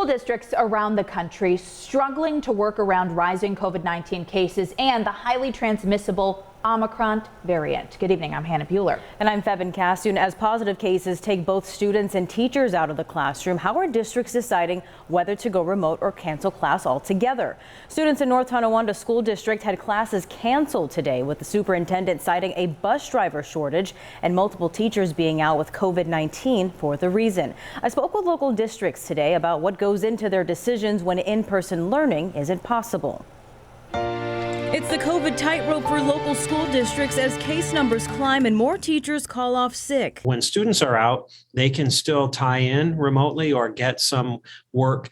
School districts around the country struggling to work around rising COVID-19 cases and the highly transmissible Omicron variant. Good evening, I'm Hannah Bueller. And I'm Fevin Castoon. As positive cases take both students and teachers out of the classroom, how are districts deciding whether to go remote or cancel class altogether? Students in North Tonawanda School District had classes canceled today, with the superintendent citing a bus driver shortage and multiple teachers being out with COVID-19 for the reason. I spoke with local districts today about what goes into their decisions when in-person learning isn't possible. It's the COVID tightrope for local school districts as case numbers climb and more teachers call off sick. When students are out, they can still tie in remotely or get some work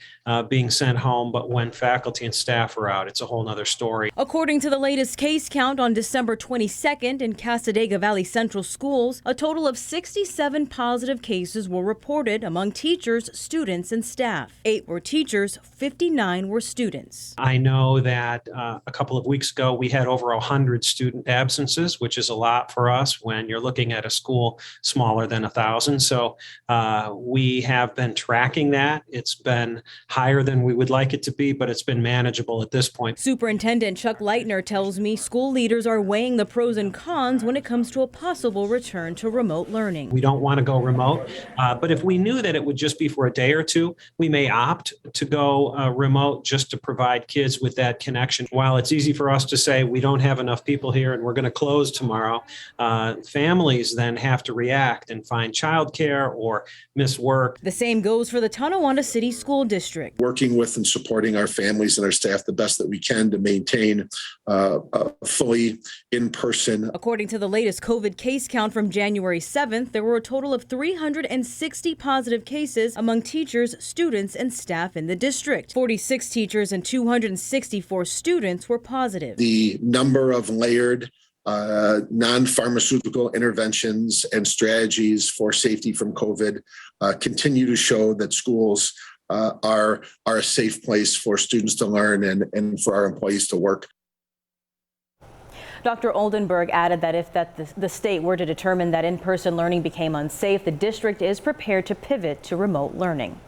being sent home. But when faculty and staff are out, it's a whole nother story. According to the latest case count on December 22nd in Cassadaga Valley Central Schools, a total of 67 positive cases were reported among teachers, students, and staff. 8 were teachers, 59 were students. I know that a couple of weeks ago, we had over 100 student absences, which is a lot for us when you're looking at a school smaller than 1,000. So we have been tracking that. It's been higher than we would like it to be, but it's been manageable at this point. Superintendent Chuck Leitner tells me school leaders are weighing the pros and cons when it comes to a possible return to remote learning. We don't want to go remote, but if we knew that it would just be for a day or two, we may opt to go remote just to provide kids with that connection. While it's easy for us to say we don't have enough people here and we're going to close tomorrow, families then have to react and find childcare or miss work. The same goes for the Tonawanda City School District. Working with and supporting our families and our staff the best that we can to maintain fully in-person. According to the latest COVID case count from January 7th, there were a total of 360 positive cases among teachers, students, and staff in the district. 46 teachers and 264 students were positive. The number of layered non-pharmaceutical interventions and strategies for safety from COVID continue to show that schools are a safe place for students to learn and for our employees to work. Dr. Oldenburg added that if the state were to determine that in-person learning became unsafe, the district is prepared to pivot to remote learning.